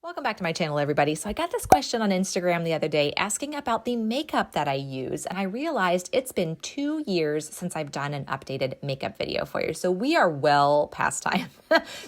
Welcome back to my channel, everybody. So I got this question on Instagram the other day asking about the makeup that I use, and I realized it's been 2 years since I've done an updated makeup video for you. So we are well past time.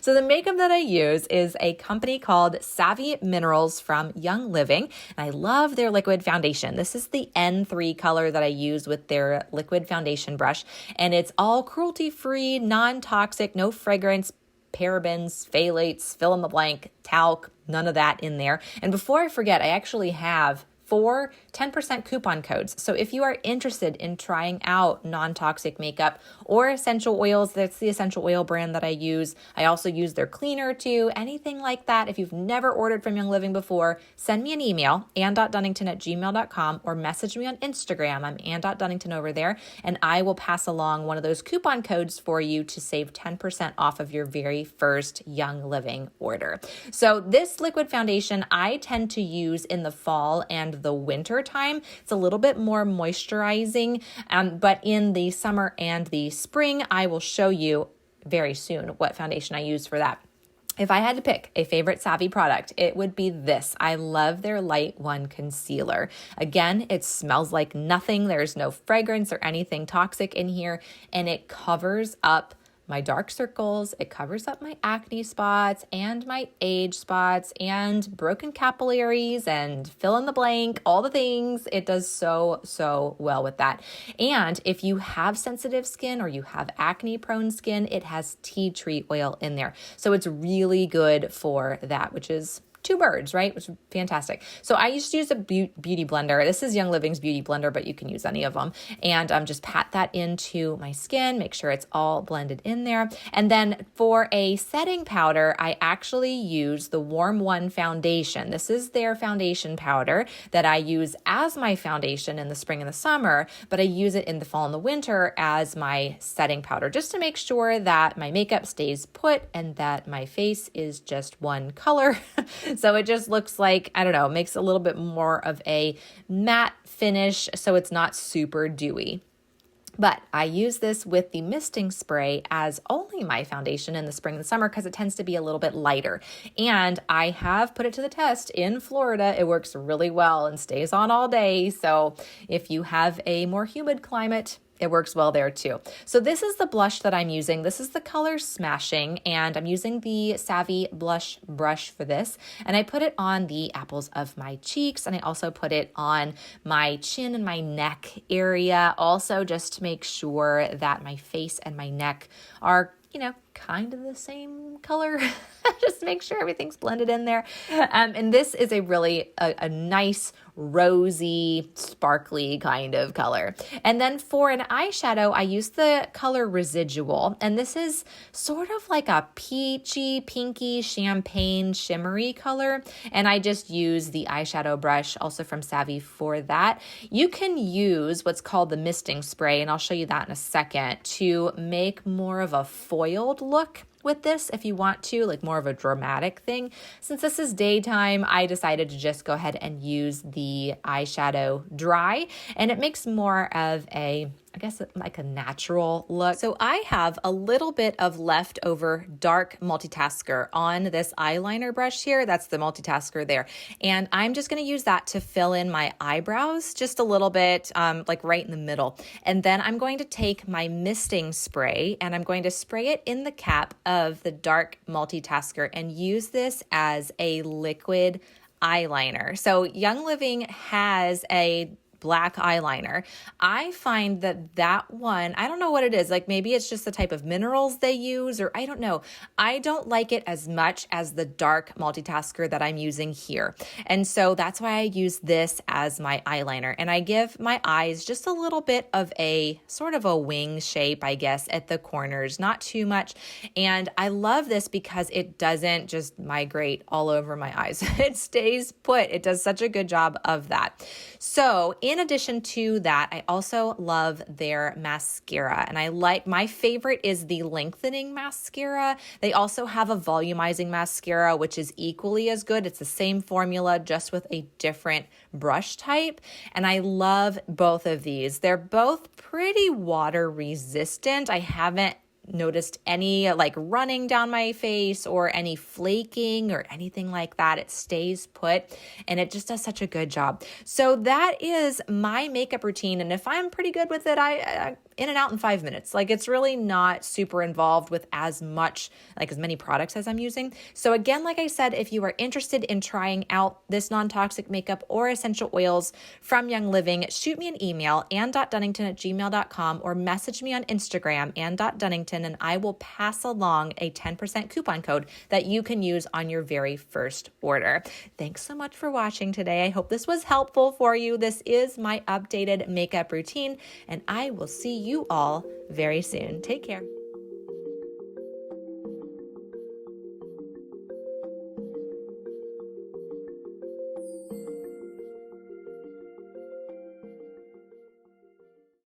So the makeup that I use is a company called Savvy Minerals from Young Living, and I love their liquid foundation. This is the N3 color that I use with their liquid foundation brush, and it's all cruelty-free, non-toxic, no fragrance, parabens, phthalates, fill in the blank, talc, none of that in there. And before I forget, I actually have 4 10% coupon codes. So if you are interested in trying out non-toxic makeup or essential oils, that's the essential oil brand that I use. I also use their cleaner too, anything like that. If you've never ordered from Young Living before, send me an email, ann.dunnington@gmail.com, or message me on Instagram. I'm ann.dunnington over there, and I will pass along one of those coupon codes for you to save 10% off of your very first Young Living order. So this liquid foundation I tend to use in the fall and the winter time. It's a little bit more moisturizing, but in the summer and the spring, I will show you very soon what foundation I use for that. If I had to pick a favorite Savvy product, it would be this. I love their Light One Concealer. Again, it smells like nothing. There's no fragrance or anything toxic in here, and it covers up my dark circles, it covers up my acne spots and my age spots and broken capillaries and fill in the blank, all the things. It does so well with that. And if you have sensitive skin or you have acne prone skin, it has tea tree oil in there. So it's really good for that, which is 2 birds, right? Which is fantastic. So I used to use a beauty blender. This is Young Living's beauty blender, but you can use any of them. And just pat that into my skin, make sure it's all blended in there. And then for a setting powder, I actually use the Warm One foundation. This is their foundation powder that I use as my foundation in the spring and the summer, but I use it in the fall and the winter as my setting powder, just to make sure that my makeup stays put and that my face is just one color. So it just looks like, I don't know, makes a little bit more of a matte finish so it's not super dewy. But I use this with the misting spray as only my foundation in the spring and the summer because it tends to be a little bit lighter. And I have put it to the test in Florida. It works really well and stays on all day. So if you have a more humid climate, it works well there too. So this is the blush that I'm using. This is the color Smashing, and I'm using the Savvy blush brush for this. And I put it on the apples of my cheeks, and I also put it on my chin and my neck area, also just to make sure that my face and my neck are, kind of the same color. Just make sure everything's blended in there. And this is a really a nice rosy, sparkly kind of color. And then for an eyeshadow, I use the color Residual. And this is sort of like a peachy, pinky, champagne, shimmery color. And I just use the eyeshadow brush also from Savvy for that. You can use what's called the misting spray, and I'll show you that in a second, to make more of a foiled look with this if you want to, like more of a dramatic thing. Since this is daytime, I decided to just go ahead and use the eyeshadow dry, and it makes more of a, I guess, like a natural look. So I have a little bit of leftover dark Multitasker on this eyeliner brush here. That's the Multitasker there. And I'm just going to use that to fill in my eyebrows just a little bit, like right in the middle. And then I'm going to take my misting spray and I'm going to spray it in the cap of the dark Multitasker and use this as a liquid eyeliner. So Young Living has a black eyeliner. I find that one, I don't know what it is, like maybe it's just the type of minerals they use, or I don't know. I don't like it as much as the dark Multitasker that I'm using here. And so that's why I use this as my eyeliner. And I give my eyes just a little bit of a sort of a wing shape, I guess, at the corners, not too much. And I love this because it doesn't just migrate all over my eyes. It stays put. It does such a good job of that. So in addition to that, I also love their mascara, and my favorite is the Lengthening mascara. They also have a volumizing mascara, which is equally as good. It's the same formula, just with a different brush type, and I love both of these. They're both pretty water resistant. I haven't noticed any like running down my face or any flaking or anything like that. It stays put and it just does such a good job. So that is my makeup routine. And if I'm pretty good with it, I in and out in 5 minutes. Like it's really not super involved with as many products as I'm using. So again, like I said, if you are interested in trying out this non-toxic makeup or essential oils from Young Living, shoot me an email, ann.dunnington@gmail.com, or message me on Instagram, ann.dunnington, and I will pass along a 10% coupon code that you can use on your very first order. Thanks so much for watching today. I hope this was helpful for you. This is my updated makeup routine, and I will see you all very soon. Take care.